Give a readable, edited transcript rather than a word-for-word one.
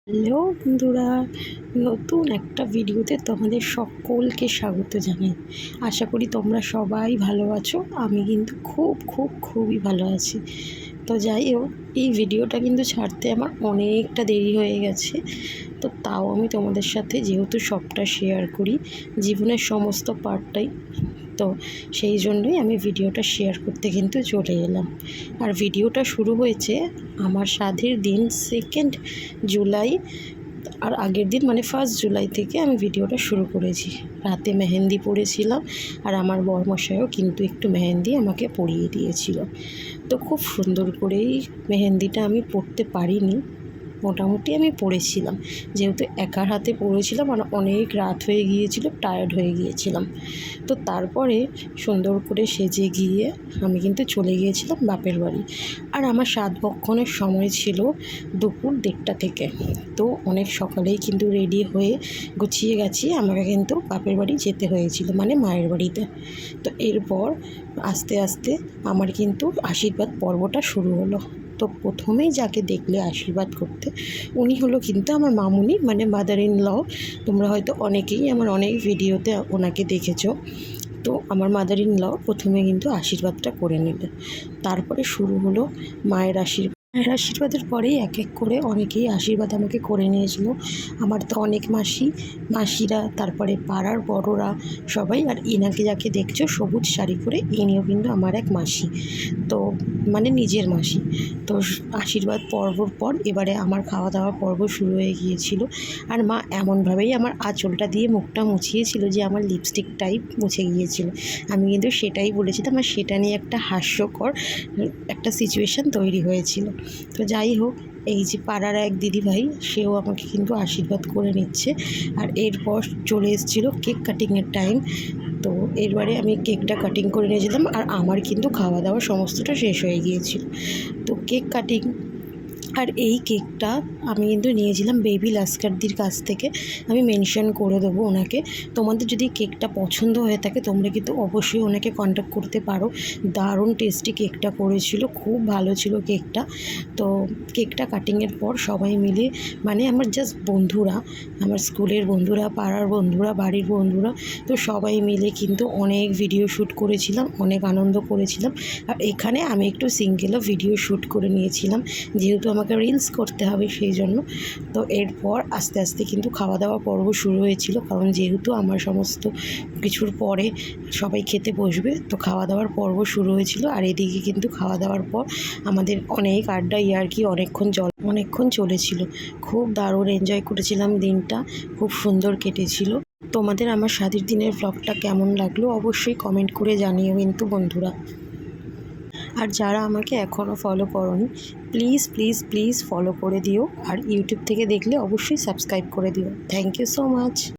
Hello বন্ধুরা, নতুন একটা ভিডিওতে তোমাদের সকলকে স্বাগত জানাই। আশা করি তোমরা সবাই ভালো আছো। আমি কিন্তু খুবই ভালো আছি। তো যাই হোক, এই ভিডিওটা কিন্তু ছাড়তে আমার অনেকটা দেরি হয়ে গেছে। তো তাও আমি তোমাদের সাথে যেহেতু সবটা শেয়ার করি, জীবনের সমস্ত পার্টটাই, তো সেই জন্যই আমি ভিডিওটা শেয়ার করতে কিন্তু চলে এলাম। আর ভিডিওটা শুরু হয়েছে আমার স্বাধীর দিন 2 জুলাই, আর আগের দিন মানে 1 জুলাই থেকে আমি ভিডিওটা শুরু করেছি। রাতে মেহেন্দি পড়েছিলাম, আর আমার বরমশাইও কিন্তু একটু মেহেন্দি আমাকে পরিয়ে দিয়েছিল। তো খুব সুন্দর করেই মেহেন্দিটা আমি পরতে পারিনি, মোটামুটি আমি পড়েছিলাম, যেহেতু একার হাতে পড়েছিলাম আর অনেক রাত হয়ে গিয়েছিল, টায়ার্ড হয়ে গিয়েছিলাম। তো তারপরে সুন্দর করে সেজে গিয়ে আমি কিন্তু চলে গিয়েছিলাম বাপের বাড়ি। আর আমার সাধভক্ষণের সময় ছিল দুপুর 1:30 থেকে। তো অনেক সকালেই কিন্তু রেডি হয়ে গুছিয়ে গেছি আমাকে কিন্তু বাপের বাড়ি যেতে হয়েছিল, মানে মায়ের বাড়িতে। তো এরপর আস্তে আস্তে আমার কিন্তু আশীর্বাদ পর্বটা শুরু হলো। তো প্রথমেই যাকে দেখলে আশীর্বাদ করতে, উনি হলো কিন্তু আমার মামুনি, মানে মাদার ইন ল। তোমরা হয়তো অনেকেই আমার অনেক ভিডিওতে ওনাকে দেখেছো। তো আমার মাদার ইন ল প্রথমে কিন্তু আশীর্বাদটা করে নিলেন। তারপরে শুরু হলো মায়ের আশীর্বাদ। মায়ের আশীর্বাদের পরেই এক এক করে অনেকেই আশীর্বাদ আমাকে করে নিয়েছিল। আমার তো অনেক মাসিরা, তারপরে পাড়ার বড়রা সবাই। আর ইনাকে যাকে দেখছো সবুজ শাড়ি পরে, ইনিও কিন্তু আমার এক মাসি, তো মানে নিজের মাসি। তো আশীর্বাদ পর্বর পর এবারে আমার খাওয়া দাওয়া পর্ব শুরু হয়ে গিয়েছিল। আর মা এমনভাবেই আমার আঁচলটা দিয়ে মুখটা মুছিয়েছিল যে আমার লিপস্টিকটাই মুছে গিয়েছিল। আমি কিন্তু সেটাই বলেছিলাম, আর সেটা নিয়ে একটা হাস্যকর একটা সিচুয়েশান তৈরি হয়েছিল। তো যাই হোক, এই যে পাড়ার এক দিদিভাই, সেও আমাকে কিন্তু আশীর্বাদ করে নিচ্ছে। আর এরপর চলে এসেছিলো কেক কাটিংয়ের টাইম। তো এরবারে আমি কেকটা কাটিং করে নিয়েছিলাম, আর আমার কিন্তু খাওয়া দাওয়া সমস্তটা শেষ হয়ে গিয়েছিল। তো কেক কাটিং, আর এই কেকটা আমি কিন্তু নিয়েছিলাম বেবি লাস্কারদির কাছ থেকে। আমি মেনশন করে দেবো ওনাকে। তোমাদের যদি কেকটা পছন্দ হয়ে থাকে তোমরা কিন্তু অবশ্যই ওনাকে কন্ট্যাক্ট করতে পারো। দারুণ টেস্টি কেকটা করেছিল, খুব ভালো ছিল কেকটা। তো কেকটা কাটিংয়ের পর সবাই মিলে, মানে আমার জাস্ট বন্ধুরা, আমার স্কুলের বন্ধুরা, পাড়ার বন্ধুরা, বাড়ির বন্ধুরা, তো সবাই মিলে কিন্তু অনেক ভিডিও শ্যুট করেছিলাম, অনেক আনন্দ করেছিলাম। আর এখানে আমি একটু সিঙ্গেলও ভিডিও শ্যুট করে নিয়েছিলাম, যেহেতু আমাকে রিলস করতে হবে সেই জন্য। তো এরপর আস্তে আস্তে কিন্তু খাওয়া দাওয়া পর্ব শুরু হয়েছিল, কারণ যেহেতু আমার সমস্ত কিছুর পরে সবাই খেতে বসবে, তো খাওয়া দাওয়ার পর্ব শুরু হয়েছিল। আর এদিকে কিন্তু খাওয়া দাওয়ার পর আমাদের অনেক আড্ডা ইয়ার্কি অনেকক্ষণ চলেছিল। খুব দারুণ এনজয় করেছিলাম, দিনটা খুব সুন্দর কেটেছিল। তোমাদের আমার স্বাধীর দিনের ব্লগটা কেমন লাগলো অবশ্যই কমেন্ট করে জানিও কিন্তু বন্ধুরা। আর যারা আমাকে এখনও ফলো করোনি, প্লিজ ফলো করে দিও। আর ইউটিউব থেকে দেখলে অবশ্যই সাবস্ক্রাইব করে দিও। Thank you so much.